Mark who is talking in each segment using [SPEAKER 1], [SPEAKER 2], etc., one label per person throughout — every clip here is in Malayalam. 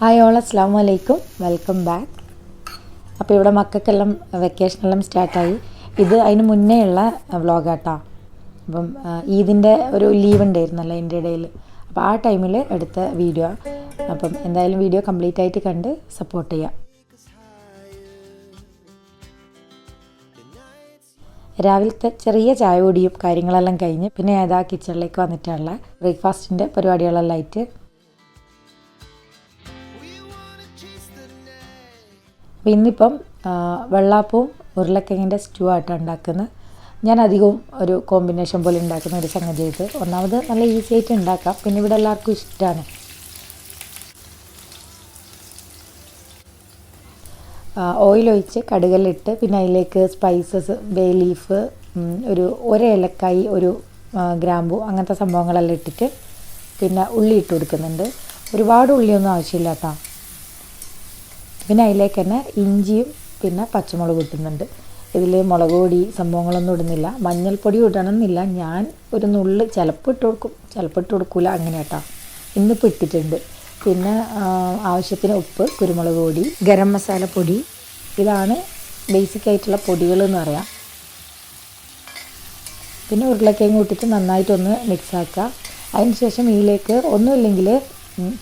[SPEAKER 1] ഹായ് ഓൾ, അസ്സലാമു അലൈക്കും, വെൽക്കം ബാക്ക്. അപ്പോൾ ഇവിടെ മക്കൾക്കെല്ലാം വെക്കേഷനെല്ലാം സ്റ്റാർട്ടായി. ഇത് അതിന് മുന്നേ ഉള്ള വ്ളോഗാട്ടോ. അപ്പം ഈദിൻ്റെ ഒരു ലീവ് ഉണ്ടായിരുന്നല്ലോ എൻ്റെ ഇടയിൽ. അപ്പോൾ ആ ടൈമിൽ എടുത്ത വീഡിയോ. അപ്പം എന്തായാലും വീഡിയോ കംപ്ലീറ്റ് ആയിട്ട് കണ്ട് സപ്പോർട്ട് ചെയ്യാം. രാവിലത്തെ ചെറിയ ചായ കുടിയും കാര്യങ്ങളെല്ലാം കഴിഞ്ഞ് പിന്നെ ഏതാ കിച്ചണിലേക്ക് വന്നിട്ടുള്ള ബ്രേക്ക്ഫാസ്റ്റിൻ്റെ പരിപാടികളെല്ലാം ആയിട്ട്. അപ്പോൾ ഇന്നിപ്പം വെള്ളാപ്പവും ഉരുളക്കിഴങ്ങിൻ്റെ സ്റ്റൂ ആയിട്ടാണ് ഉണ്ടാക്കുന്നത്. ഞാൻ അധികവും ഒരു കോമ്പിനേഷൻ പോലെ ഉണ്ടാക്കുന്ന ഒരു സംഗതി ഇത്. ഒന്നാമത് നല്ല ഈസി ആയിട്ട് ഉണ്ടാക്കാം, പിന്നെ ഇവിടെ എല്ലാവർക്കും ഇഷ്ടമാണ്. ഓയിൽ ഒഴിച്ച് കടുകലിട്ട് പിന്നെ അതിലേക്ക് സ്പൈസസ്, ബേ ലീഫ്, ഒരു ഏലക്കായി, ഒരു ഗ്രാമ്പു, അങ്ങനത്തെ സംഭവങ്ങളെല്ലാം ഇട്ടിട്ട് പിന്നെ ഉള്ളി ഇട്ട് കൊടുക്കുന്നുണ്ട്. ഒരുപാട് ഉള്ളിയൊന്നും ആവശ്യമില്ല കേട്ടോ. പിന്നെ അതിലേക്ക് തന്നെ ഇഞ്ചിയും പിന്നെ പച്ചമുളക് ഇട്ടുന്നുണ്ട്. ഇതിൽ മുളക് പൊടി സംഭവങ്ങളൊന്നും ഇടുന്നില്ല, മഞ്ഞൾപ്പൊടി ഇടണമെന്നില്ല. ഞാൻ ഒരു നുള്ള് ചിലപ്പോൾ ഇട്ട് കൊടുക്കും, ചിലപ്പോൾ ഇട്ട് കൊടുക്കില്ല, അങ്ങനെ കേട്ടോ. ഇന്നിപ്പോൾ ഇട്ടിട്ടുണ്ട്. പിന്നെ ആവശ്യത്തിന് ഉപ്പ്, കുരുമുളക് പൊടി, ഗരം മസാല പൊടി, ഇതാണ് ബേസിക് ആയിട്ടുള്ള പൊടികൾ എന്ന് പറയാം. പിന്നെ ഉരുളക്കിഴങ്ങ് ഇട്ടിട്ട് നന്നായിട്ടൊന്ന് മിക്സ് ആക്കുക. അതിന് ശേഷം ഇതിലേക്ക് ഒന്നുമില്ലെങ്കിൽ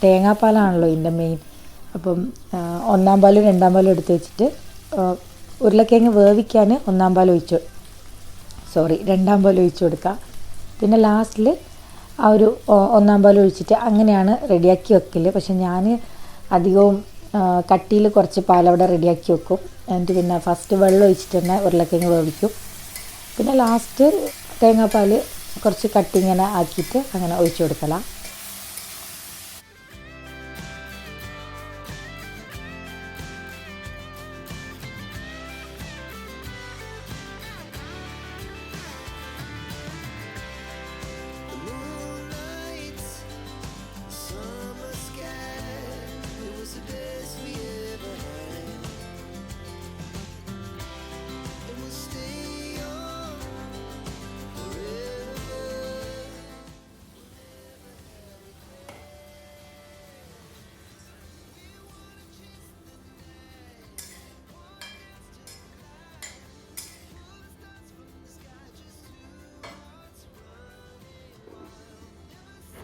[SPEAKER 1] തേങ്ങാപ്പാലാണല്ലോ ഇതിൻ്റെ മെയിൻ. അപ്പം ഒന്നാം പാലും രണ്ടാം പാലും എടുത്ത് വെച്ചിട്ട് ഉരുളക്കിഴങ്ങ് വേവിക്കാൻ രണ്ടാം പാൽ ഒഴിച്ച് കൊടുക്കുക. പിന്നെ ലാസ്റ്റിൽ ആ ഒരു ഒന്നാം പാൽ ഒഴിച്ചിട്ട് അങ്ങനെയാണ് റെഡിയാക്കി വെക്കൽ. പക്ഷെ ഞാൻ അധികവും കട്ടിയിൽ കുറച്ച് പാലവിടെ റെഡിയാക്കി വെക്കും. എന്നിട്ട് പിന്നെ ഫസ്റ്റ് വെള്ളം ഒഴിച്ചിട്ട് തന്നെ ഉരുളക്കിഴങ്ങ് വേവിക്കും. പിന്നെ ലാസ്റ്റ് തേങ്ങാപ്പാൽ കുറച്ച് കട്ടിങ്ങനെ ആക്കിയിട്ട് അങ്ങനെ ഒഴിച്ചു കൊടുക്കലാണ്.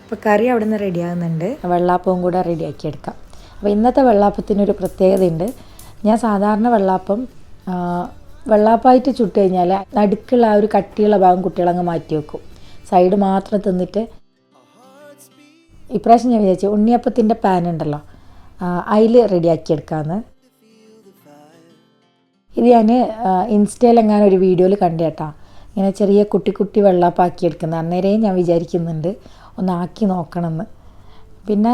[SPEAKER 1] അപ്പോൾ കറി അവിടെ നിന്ന് റെഡിയാകുന്നുണ്ട്. വെള്ളാപ്പവും കൂടെ റെഡിയാക്കി എടുക്കാം. അപ്പോൾ ഇന്നത്തെ വെള്ളാപ്പത്തിനൊരു പ്രത്യേകതയുണ്ട്. ഞാൻ സാധാരണ വെള്ളാപ്പമായിട്ട് ചുട്ട് കഴിഞ്ഞാൽ നടുക്കുള്ള ആ ഒരു കട്ടിയുള്ള ഭാഗം കുട്ടികളങ്ങ് മാറ്റി വെക്കും, സൈഡ് മാത്രം തിന്നിട്ട്. ഇപ്രാവശ്യം ഞാൻ വിചാരിച്ചു ഉണ്ണിയപ്പത്തിൻ്റെ പാൻ ഉണ്ടല്ലോ, അതിൽ റെഡിയാക്കി എടുക്കാമെന്ന്. ഇത് ഞാൻ ഇൻസ്റ്റയിലെങ്ങാനും ഒരു വീഡിയോയിൽ കണ്ടു കേട്ടോ. ഇങ്ങനെ ചെറിയ കുട്ടി വെള്ളാപ്പാക്കി എടുക്കുന്നത്. അന്നേരം ഞാൻ വിചാരിക്കുന്നുണ്ട് ഒന്നാക്കി നോക്കണമെന്ന്. പിന്നെ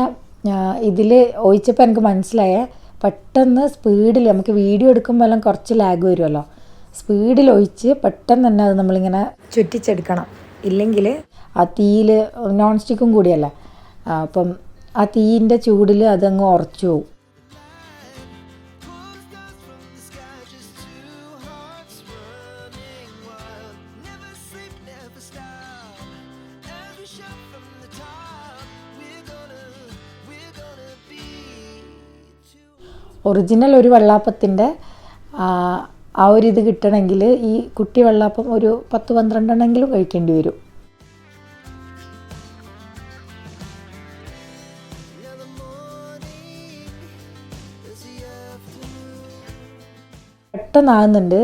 [SPEAKER 1] ഇതിൽ ഒഴിച്ചപ്പോൾ എനിക്ക് മനസ്സിലായ പെട്ടെന്ന് സ്പീഡിൽ നമുക്ക് വീഡിയോ എടുക്കുമ്പോൾ എല്ലാം കുറച്ച് ലാഗ് വരുമല്ലോ, സ്പീഡിൽ ഒഴിച്ച് പെട്ടെന്ന് തന്നെ അത് നമ്മളിങ്ങനെ ചുറ്റിച്ചെടുക്കണം. ഇല്ലെങ്കിൽ ആ തീയിൽ നോൺ സ്റ്റിക്കും കൂടിയല്ല, അപ്പം ആ തീയിൻ്റെ ചൂടിൽ അതങ്ങ് ഉറച്ചു പോകും. ഒറിജിനൽ ഒരു വെള്ളാപ്പത്തിൻ്റെ ആ ഒരു ഇത് കിട്ടണമെങ്കിൽ ഈ കുട്ടി വെള്ളാപ്പം ഒരു 10-12 എണ്ണമെങ്കിലും കഴിക്കേണ്ടി വരും. പെട്ടെന്നാകുന്നുണ്ട്,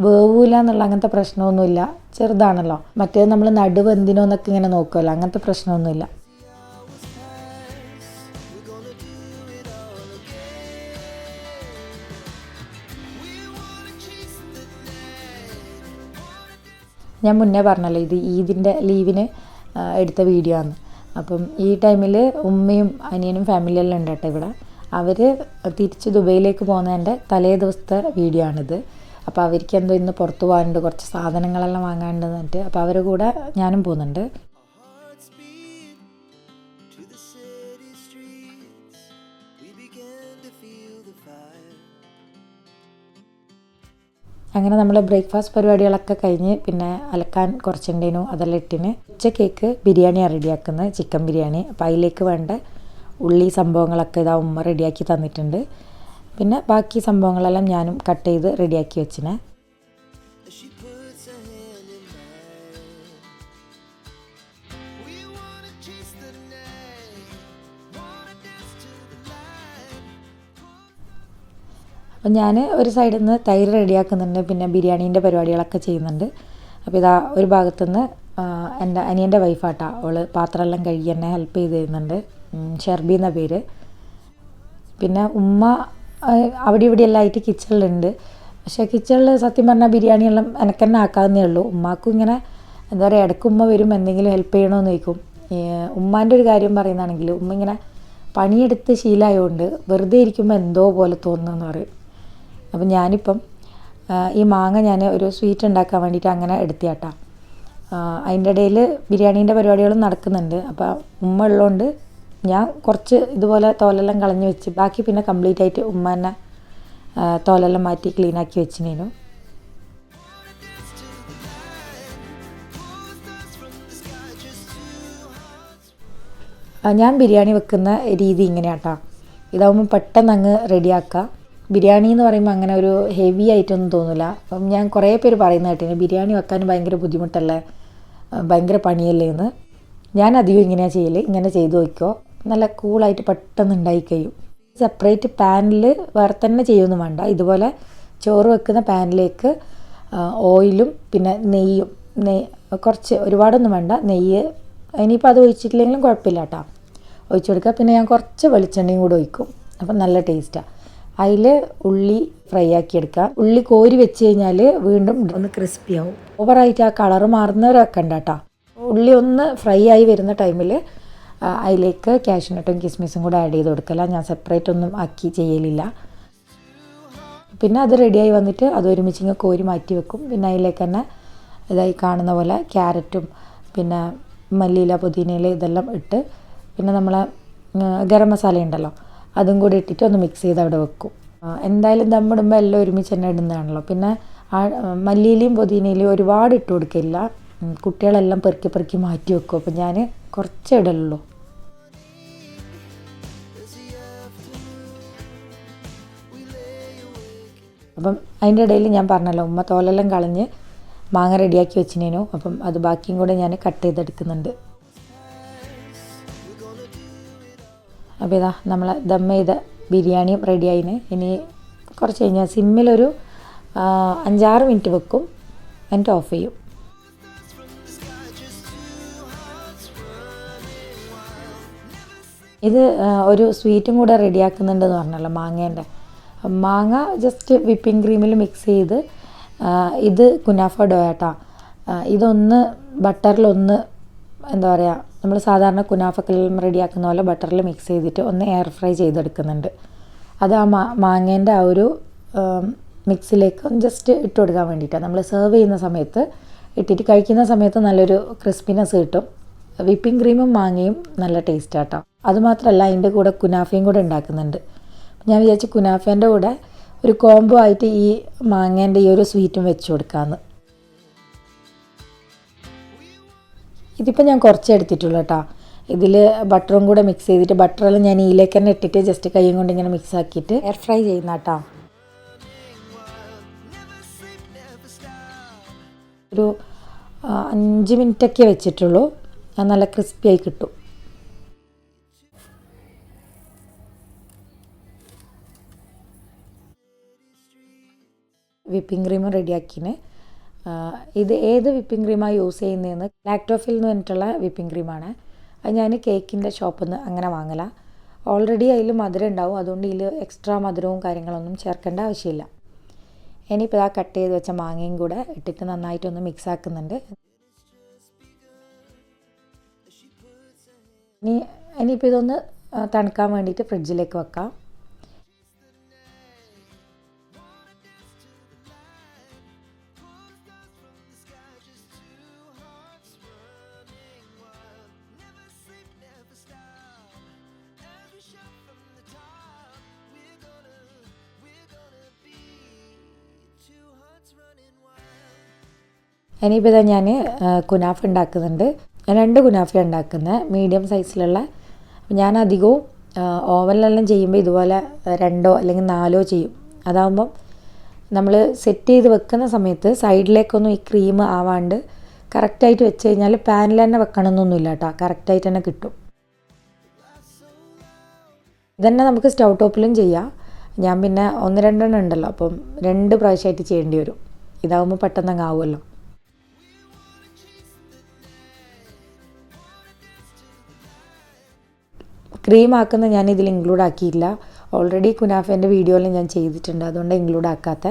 [SPEAKER 1] വേവൂല എന്നുള്ള അങ്ങനത്തെ പ്രശ്നമൊന്നുമില്ല. ചെറുതാണല്ലോ, മറ്റേത് നമ്മൾ നടുവ് എന്തിനോ എന്നൊക്കെ ഇങ്ങനെ നോക്കുമല്ലോ, അങ്ങനത്തെ പ്രശ്നമൊന്നുമില്ല. ഞാൻ മുന്നേ പറഞ്ഞല്ലോ ഇത് ഈദിൻ്റെ ലീവിന് എടുത്ത വീഡിയോ ആണ്. അപ്പം ഈ ടൈമിൽ ഉമ്മയും അനിയനും ഫാമിലിയെല്ലാം ഉണ്ട് കേട്ടോ ഇവിടെ. അവർ തിരിച്ച് ദുബൈയിലേക്ക് പോകുന്നതിൻ്റെ തലേ ദിവസത്തെ വീഡിയോ ആണിത്. അപ്പോൾ അവർക്ക് എന്തോ ഇന്ന് പുറത്ത് പോകാനുണ്ട്, കുറച്ച് സാധനങ്ങളെല്ലാം വാങ്ങാനുണ്ട് എന്നിട്ട്. അപ്പോൾ അവരുടെ കൂടെ ഞാനും പോകുന്നുണ്ട്. അങ്ങനെ നമ്മൾ ബ്രേക്ക്ഫാസ്റ്റ് പരിപാടികളൊക്കെ കഴിഞ്ഞ് പിന്നെ അലക്കാൻ കുറച്ചുണ്ടേനു, അതെല്ലാം ഇട്ടിന്. ഉച്ചക്കേക്ക് ബിരിയാണിയാണ് റെഡിയാക്കുന്നത്, ചിക്കൻ ബിരിയാണി. അപ്പോൾ അതിലേക്ക് വേണ്ട ഉള്ളി സംഭവങ്ങളൊക്കെ ഇതാ ഉമ്മ റെഡിയാക്കി തന്നിട്ടുണ്ട്. പിന്നെ ബാക്കി സംഭവങ്ങളെല്ലാം ഞാനും കട്ട് ചെയ്ത് റെഡിയാക്കി വെച്ചിനെ. അപ്പം ഞാൻ ഒരു സൈഡിൽ നിന്ന് തൈര് റെഡിയാക്കുന്നുണ്ട്, പിന്നെ ബിരിയാണീൻ്റെ പരിപാടികളൊക്കെ ചെയ്യുന്നുണ്ട്. അപ്പോൾ ഇതാ ഒരു ഭാഗത്തുനിന്ന് എൻ്റെ അനിയൻ്റെ വൈഫാട്ടാ, അവൾ പാത്രമെല്ലാം കഴുകി എന്നെ ഹെൽപ്പ് ചെയ്ത് തരുന്നുണ്ട്. ഷെർബി എന്ന പേര്. പിന്നെ ഉമ്മ അവിടെ ഇവിടെ എല്ലാം ആയിട്ട് കിച്ചണിലുണ്ട്. പക്ഷേ കിച്ചണിൽ സത്യം പറഞ്ഞാൽ ബിരിയാണിയെല്ലാം എനിക്ക് തന്നെ ആക്കാവുന്നേ ഉള്ളൂ. ഉമ്മാക്കും ഇങ്ങനെ എന്താ പറയുക, ഇടയ്ക്ക് ഉമ്മ വരും എന്തെങ്കിലും ഹെൽപ്പ് ചെയ്യണമെന്ന് ചോദിക്കും. ഉമ്മാൻ്റെ ഒരു കാര്യം പറയുന്നതാണെങ്കിൽ ഉമ്മ ഇങ്ങനെ പണിയെടുത്ത് ശീലമായതുകൊണ്ട് വെറുതെ ഇരിക്കുമ്പോൾ എന്തോ പോലെ തോന്നുന്നതെന്ന് പറയും. അപ്പം ഞാനിപ്പം ഈ മാങ്ങ ഞാൻ ഒരു സ്വീറ്റ് ഉണ്ടാക്കാൻ വേണ്ടിയിട്ട് അങ്ങനെ എടുത്തിയാട്ടാ. അതിൻ്റെ ഇടയിൽ ബിരിയാണീൻ്റെ പരിപാടികളും നടക്കുന്നുണ്ട്. അപ്പോൾ ഉമ്മ ഉള്ളതുകൊണ്ട് ഞാൻ കുറച്ച് ഇതുപോലെ തോലെല്ലാം കളഞ്ഞ് വെച്ച് ബാക്കി പിന്നെ കംപ്ലീറ്റ് ആയിട്ട് ഉമ്മ തന്നെ തോലെല്ലാം മാറ്റി ക്ലീനാക്കി വെച്ചിനേനു. ഞാൻ ബിരിയാണി വെക്കുന്ന രീതി ഇങ്ങനെയാട്ടാ. ഇതാവുമ്പോൾ പെട്ടെന്ന് അങ്ങ് റെഡിയാക്കുക. ബിരിയാണി എന്ന് പറയുമ്പോൾ അങ്ങനെ ഒരു ഹെവി ആയിട്ടൊന്നും തോന്നില്ല. അപ്പം ഞാൻ കുറേ പേര് പറയുന്ന കേട്ടിന് ബിരിയാണി വെക്കാൻ ഭയങ്കര ബുദ്ധിമുട്ടല്ലേ, ഭയങ്കര പണിയല്ലേ എന്ന്. ഞാൻ അധികം ഇങ്ങനെയാണ് ചെയ്യൽ. ഇങ്ങനെ ചെയ്ത് വയ്ക്കുമോ നല്ല കൂളായിട്ട് പെട്ടെന്ന് ഉണ്ടായി കഴിയും. സെപ്പറേറ്റ് പാനിൽ വേറെ തന്നെ ചെയ്യുമൊന്നും വേണ്ട. ഇതുപോലെ ചോറ് വെക്കുന്ന പാനിലേക്ക് ഓയിലും പിന്നെ നെയ്യും, കുറച്ച് ഒരുപാടൊന്നും വേണ്ട, നെയ്യ് ഇനിയിപ്പോൾ അത് ഒഴിച്ചിട്ടില്ലെങ്കിലും കുഴപ്പമില്ല കേട്ടോ, ഒഴിച്ചു കൊടുക്കുക. പിന്നെ ഞാൻ കുറച്ച് വെളിച്ചെണ്ണയും കൂടെ ഒഴിക്കും, അപ്പം നല്ല ടേസ്റ്റാണ്. അതിൽ ഉള്ളി ഫ്രൈ ആക്കി എടുക്കുക. ഉള്ളി കോരി വെച്ച് കഴിഞ്ഞാൽ വീണ്ടും ഒന്ന് ക്രിസ്പി ആവും. ഓവറായിട്ട് ആ കളറ് മാറുന്നവരൊക്കെ ഉണ്ട് കേട്ടോ. ഉള്ളി ഒന്ന് ഫ്രൈ ആയി വരുന്ന ടൈമിൽ അതിലേക്ക് കാഷ്യൂനട്ടും കിസ്മിസും കൂടെ ആഡ് ചെയ്ത് കൊടുക്കല. ഞാൻ സെപ്പറേറ്റ് ഒന്നും ആക്കി ചെയ്യലില്ല. പിന്നെ അത് റെഡിയായി വന്നിട്ട് അത് ഒരുമിച്ച് ഇങ്ങനെ കോരി മാറ്റി വെക്കും. പിന്നെ അതിലേക്ക് തന്നെ ഇതായി കാണുന്ന പോലെ ക്യാരറ്റും പിന്നെ മല്ലിയില പുതിനയില ഇതെല്ലാം ഇട്ട് പിന്നെ നമ്മളെ ഗരം മസാല ഉണ്ടല്ലോ അതും കൂടി ഇട്ടിട്ട് ഒന്ന് മിക്സ് ചെയ്ത് അവിടെ വെക്കും. എന്തായാലും ദമ്മിടുമ്പോൾ എല്ലാം ഒരുമിച്ച് തന്നെ ഇടുന്നതാണല്ലോ. പിന്നെ മല്ലിയിലയും പുതിനയിലയും ഒരുപാട് ഇട്ട് കൊടുക്കില്ല, കുട്ടികളെല്ലാം പെറുക്കി പെറുക്കി മാറ്റി വെക്കും. അപ്പം ഞാൻ കുറച്ചേ ഇടലുള്ളൂ. അപ്പം അതിൻ്റെ ഇടയിൽ ഞാൻ പറഞ്ഞല്ലോ ഉമ്മ തോലെല്ലാം കളഞ്ഞ് മാങ്ങ റെഡിയാക്കി വെച്ചിനേനു. അപ്പം അത് ബാക്കിയും കൂടെ ഞാൻ കട്ട് ചെയ്തെടുക്കുന്നുണ്ട്. അപ്പോൾ ഇതാ നമ്മൾ ദം ചെയ്ത ബിരിയാണിയും റെഡിയായിന്. ഇനി കുറച്ച് കഴിഞ്ഞാൽ സിമ്മിലൊരു 5-6 മിനിറ്റ് വെക്കും, എന്നിട്ട് ഓഫ് ചെയ്യും. ഇത് ഒരു സ്വീറ്റും കൂടെ റെഡിയാക്കുന്നുണ്ടെന്ന് പറഞ്ഞല്ലോ മാങ്ങേൻ്റെ. മാങ്ങ ജസ്റ്റ് വിപ്പിംഗ് ക്രീമിൽ മിക്സ് ചെയ്ത് ഇത് കുനാഫ ഡോയാട്ടാ. ഇതൊന്ന് ബട്ടറിലൊന്ന് എന്താ പറയുക, നമ്മൾ സാധാരണ കുനാഫക്കെല്ലാം റെഡിയാക്കുന്ന പോലെ ബട്ടറിൽ മിക്സ് ചെയ്തിട്ട് ഒന്ന് എയർ ഫ്രൈ ചെയ്തെടുക്കുന്നുണ്ട്. അത് ആ മാങ്ങേൻ്റെ ആ ഒരു മിക്സിലേക്ക് ജസ്റ്റ് ഇട്ട് കൊടുക്കാൻ വേണ്ടിയിട്ടാണ്. നമ്മൾ സെർവ് ചെയ്യുന്ന സമയത്ത് ഇട്ടിട്ട് കഴിക്കുന്ന സമയത്ത് നല്ലൊരു ക്രിസ്പിനെസ് കിട്ടും. വിപ്പിംഗ് ക്രീമും മാങ്ങയും നല്ല ടേസ്റ്റ് ആട്ടോ. അതുമാത്രമല്ല അതിൻ്റെ കൂടെ കുനാഫയും കൂടെ ഉണ്ടാക്കുന്നുണ്ട്. ഞാൻ വിചാരിച്ചു കുനാഫേൻ്റെ കൂടെ ഒരു കോംബോ ആയിട്ട് ഈ മാങ്ങേൻ്റെ ഈ ഒരു സ്വീറ്റും വെച്ച് കൊടുക്കാമെന്ന്. ഇതിപ്പോൾ ഞാൻ കുറച്ച് എടുത്തിട്ടുള്ളൂ കേട്ടോ. ഇതിൽ ബട്ടറും കൂടെ മിക്സ് ചെയ്തിട്ട് ബട്ടറെല്ലാം ഞാൻ ഇതിലേക്ക് തന്നെ ഇട്ടിട്ട് ജസ്റ്റ് കൈയും കൊണ്ട് ഇങ്ങനെ മിക്സ് ആക്കിയിട്ട് എയർ ഫ്രൈ ചെയ്യുന്ന കേട്ടോ. ഒരു 5 മിനിറ്റൊക്കെ വെച്ചിട്ടുള്ളൂ, നല്ല ക്രിസ്പി ആയി കിട്ടും. വിപ്പിംഗ് ക്രീം റെഡിയാക്കിന്. ഇത് ഏത് വിപ്പിംഗ് ക്രീമാണ് യൂസ് ചെയ്യുന്നതെന്ന് ലാക്ടോഫിൽ എന്ന് പറഞ്ഞിട്ടുള്ള വിപ്പിംഗ് ക്രീമാണ്. അത് ഞാൻ കേക്കിൻ്റെ ഷോപ്പിൽ നിന്ന് അങ്ങനെ വാങ്ങല. ഓൾറെഡി അതിൽ മധുരം ഉണ്ടാവും, അതുകൊണ്ട് ഇതിൽ എക്സ്ട്രാ മധുരവും കാര്യങ്ങളൊന്നും ചേർക്കേണ്ട ആവശ്യമില്ല. ഇനിയിപ്പോൾ ആ കട്ട് ചെയ്ത് വെച്ച മാങ്ങയും കൂടെ ഇട്ടിട്ട് നന്നായിട്ടൊന്ന് മിക്സ് ആക്കുന്നുണ്ട്. ഇനിയിപ്പോൾ ഇതൊന്ന് തണുക്കാൻ വേണ്ടിയിട്ട് ഫ്രിഡ്ജിലേക്ക് വെക്കാം. ഇനിയിപ്പോൾ ഇതാ ഞാൻ കുനാഫ ഉണ്ടാക്കുന്നുണ്ട്. 2 കുനാഫ ഉണ്ടാക്കുന്നത്, മീഡിയം സൈസിലുള്ള. ഞാൻ അധികവും ഓവനിലെല്ലാം ചെയ്യുമ്പോൾ ഇതുപോലെ 2 അല്ലെങ്കിൽ 4 ചെയ്യും. അതാകുമ്പം നമ്മൾ സെറ്റ് ചെയ്ത് വെക്കുന്ന സമയത്ത് സൈഡിലേക്കൊന്നും ഈ ക്രീം ആവാണ്ട് കറക്റ്റായിട്ട് വെച്ച് കഴിഞ്ഞാൽ പാനിൽ തന്നെ വെക്കണമെന്നൊന്നുമില്ല കേട്ടോ, കറക്റ്റായിട്ട് തന്നെ കിട്ടും. ഇതന്നെ നമുക്ക് സ്റ്റൗ ടോപ്പിലും ചെയ്യാം. ഞാൻ പിന്നെ 1-2 എണ്ണം ഉണ്ടല്ലോ, അപ്പം 2 പ്രാവശ്യമായിട്ട് ചെയ്യേണ്ടി വരും. ഇതാവുമ്പോൾ പെട്ടെന്ന് ആവുമല്ലോ. ക്രീം ആക്കുന്നത് ഞാൻ ഇതിൽ ഇൻക്ലൂഡ് ആക്കിയില്ല. ഓൾറെഡി കുനാഫേൻ്റെ വീഡിയോയിൽ ഞാൻ ചെയ്തിട്ടുണ്ട്, അതുകൊണ്ട് ഇൻക്ലൂഡ് ആക്കാത്ത.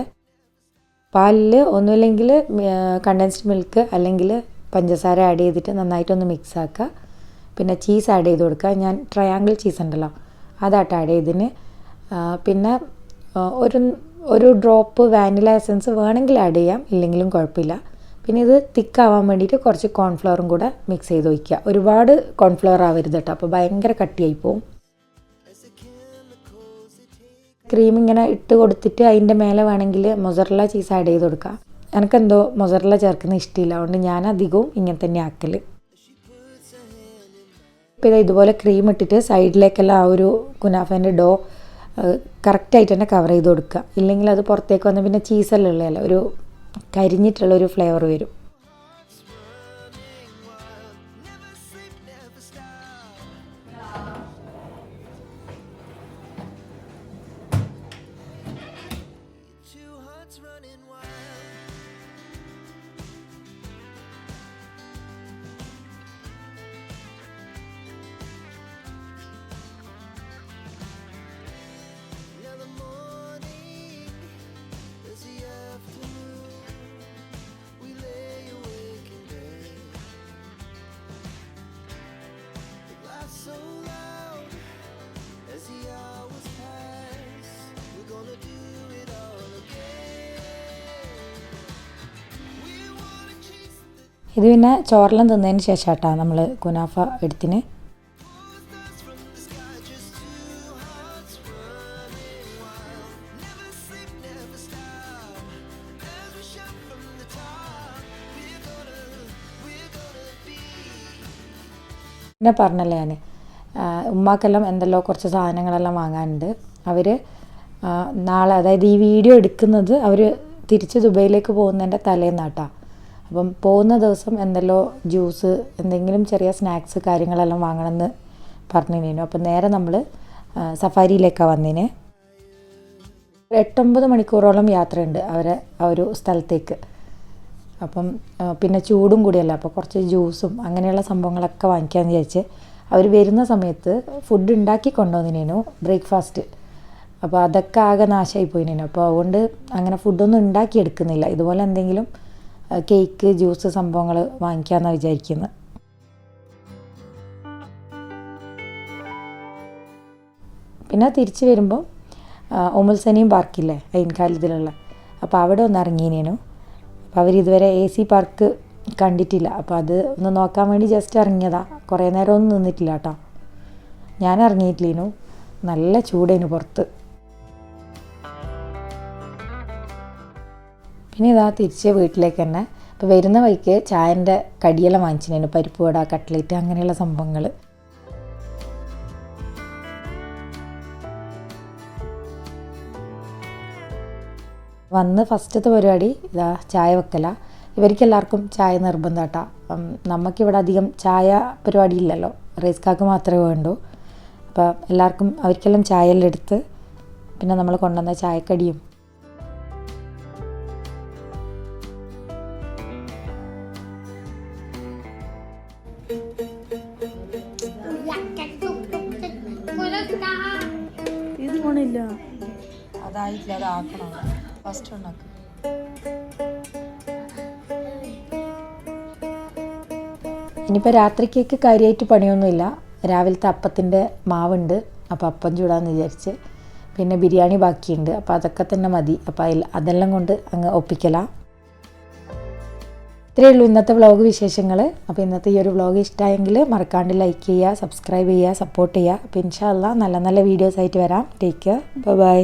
[SPEAKER 1] പാലിൽ ഒന്നുമില്ലെങ്കിൽ കണ്ടൻസ്ഡ് മിൽക്ക് അല്ലെങ്കിൽ പഞ്ചസാര ആഡ് ചെയ്തിട്ട് നന്നായിട്ടൊന്ന് മിക്സ് ആക്കുക. പിന്നെ ചീസ് ആഡ് ചെയ്ത് കൊടുക്കുക. ഞാൻ ട്രയാങ്കിൾ ചീസ് ഉണ്ടല്ലോ അതായിട്ട് ആഡ് ചെയ്തതിന്. പിന്നെ ഒരു ഡ്രോപ്പ് വാനില എസൻസ് വേണമെങ്കിൽ ആഡ് ചെയ്യാം, ഇല്ലെങ്കിലും കുഴപ്പമില്ല. പിന്നെ ഇത് തിക്കാവാൻ വേണ്ടിയിട്ട് കുറച്ച് കോൺഫ്ലവറും കൂടെ മിക്സ് ചെയ്ത് വയ്ക്കുക. ഒരുപാട് കോൺഫ്ലവർ ആവരുത് കേട്ടോ, അപ്പോൾ ഭയങ്കര കട്ടിയായി പോവും. ക്രീം ഇങ്ങനെ ഇട്ട് കൊടുത്തിട്ട് അതിൻ്റെ മേലെ വേണമെങ്കിൽ മൊസറല്ല ചീസ് ആഡ് ചെയ്ത് കൊടുക്കുക. എനിക്കെന്തോ മൊസറല്ല ചേർക്കുന്ന ഇഷ്ടമില്ല, അതുകൊണ്ട് ഞാൻ അധികവും ഇങ്ങനെ തന്നെ ആക്കൽ. ഇപ്പോൾ ഇത് ഇതുപോലെ ക്രീം ഇട്ടിട്ട് സൈഡിലേക്കെല്ലാം ആ ഒരു കുനാഫേൻ്റെ ഡോ കറക്റ്റായിട്ട് തന്നെ കവർ ചെയ്ത് കൊടുക്കുക. ഇല്ലെങ്കിൽ അത് പുറത്തേക്ക് വന്ന് പിന്നെ ചീസെല്ലാം ഉള്ളതല്ല, ഒരു കരിഞ്ഞിട്ടുള്ളൊരു ഫ്ലേവർ വരും. ഇത് പിന്നെ ചോറെല്ലാം തിന്നതിന് ശേഷം കേട്ടോ നമ്മൾ കുനാഫ എടുത്തിന്. പിന്നെ പറഞ്ഞല്ലേ ഞാൻ ഉമ്മാക്കെല്ലാം എന്തെല്ലോ കുറച്ച് സാധനങ്ങളെല്ലാം വാങ്ങാനുണ്ട്. അവർ നാളെ, അതായത് ഈ വീഡിയോ എടുക്കുന്നത് അവർ തിരിച്ച് ദുബൈയിലേക്ക് പോകുന്നതിൻ്റെ തലേന്നാട്ടാ. അപ്പം പോകുന്ന ദിവസം എന്തെല്ലോ ജ്യൂസ്, എന്തെങ്കിലും ചെറിയ സ്നാക്സ് കാര്യങ്ങളെല്ലാം വാങ്ങണമെന്ന് പറഞ്ഞിരുന്നു. അപ്പം നേരെ നമ്മൾ സഫാരിയിലേക്കാണ് വന്നതിന്. 8-9 മണിക്കൂറോളം യാത്രയുണ്ട് അവരെ ആ ഒരു സ്ഥലത്തേക്ക്. അപ്പം പിന്നെ ചൂടും കൂടിയല്ല, അപ്പോൾ കുറച്ച് ജ്യൂസും അങ്ങനെയുള്ള സംഭവങ്ങളൊക്കെ വാങ്ങിക്കാമെന്ന് വിചാരിച്ച് അവർ വരുന്ന സമയത്ത് ഫുഡ് ഉണ്ടാക്കി കൊണ്ടുവന്നിനു, ബ്രേക്ക്ഫാസ്റ്റ്. അപ്പോൾ അതൊക്കെ ആകെ നാശമായി പോയിനു. അപ്പോൾ അതുകൊണ്ട് അങ്ങനെ ഫുഡൊന്നും ഉണ്ടാക്കി എടുക്കുന്നില്ല. ഇതുപോലെ എന്തെങ്കിലും കേക്ക്, ജ്യൂസ് സംഭവങ്ങൾ വാങ്ങിക്കാമെന്നാണ് വിചാരിക്കുന്നത്. പിന്നെ തിരിച്ച് വരുമ്പോൾ ഒമുൽസനിയും പാർക്കില്ലേ അയിൻഖാലിദിലുള്ള, അപ്പോൾ അവിടെ ഒന്ന് ഇറങ്ങിനേനു. അപ്പോൾ അവരിതുവരെ AC പാർക്ക് കണ്ടിട്ടില്ല, അപ്പോൾ അത് ഒന്ന് നോക്കാൻ വേണ്ടി ജസ്റ്റ് ഇറങ്ങിയതാണ്. കുറേ നേരമൊന്നും നിന്നിട്ടില്ല കേട്ടോ. ഞാൻ ഇറങ്ങിയിട്ടില്ലേനു, നല്ല ചൂടേനു പുറത്ത്. പിന്നെ ഇതാ തിരിച്ച് വീട്ടിലേക്ക് തന്നെ. അപ്പോൾ വരുന്ന വഴിക്ക് ചായൻ്റെ കടിയെല്ലാം വാങ്ങിച്ചിരുന്നു, പരിപ്പ് വട, കട്ട്ലേറ്റ് അങ്ങനെയുള്ള സംഭവങ്ങൾ. വന്ന് ഫസ്റ്റത്തെ പരിപാടി ഇതാ ചായ വെക്കല. ഇവർക്കെല്ലാവർക്കും ചായ നിർബന്ധം കേട്ടോ. നമുക്കിവിടെ അധികം ചായ പരിപാടി ഇല്ലല്ലോ, റൈസ്കാക്ക് മാത്രമേ വേണ്ടൂ. അപ്പോൾ എല്ലാവർക്കും അവർക്കെല്ലാം ചായയെല്ലാം എടുത്ത് പിന്നെ നമ്മൾ കൊണ്ടുവന്ന ചായക്കടിയും
[SPEAKER 2] ഇത് പോണില്ല,
[SPEAKER 1] അതായിട്ടില്ല, അതാക്കണം ഫസ്റ്റ് ഉണ്ടാക്കും. ഇനിയിപ്പോൾ രാത്രിക്കേക്ക് കാര്യമായിട്ട് പണിയൊന്നുമില്ല. രാവിലത്തെ അപ്പത്തിൻ്റെ മാവുണ്ട്, അപ്പോൾ അപ്പം ചൂടാന്ന് വിചാരിച്ച്. പിന്നെ ബിരിയാണി ബാക്കിയുണ്ട്, അപ്പോൾ അതൊക്കെ തന്നെ മതി. അപ്പോൾ അതെല്ലാം കൊണ്ട് അങ്ങ് ഒപ്പിക്കലാണ്. ഇത്രയേ ഉള്ളൂ ഇന്നത്തെ വ്ളോഗ് വിശേഷങ്ങൾ. അപ്പോൾ ഇന്നത്തെ ഈ ഒരു വ്ളോഗ് ഇഷ്ടമായെങ്കിൽ മറക്കാണ്ട് ലൈക്ക് ചെയ്യുക, സബ്സ്ക്രൈബ് ചെയ്യുക, സപ്പോർട്ട് ചെയ്യുക. അപ്പോൾ ഇൻഷാ അല്ലാഹ് നല്ല നല്ല വീഡിയോസ് ആയിട്ട് വരാം. Take care, by.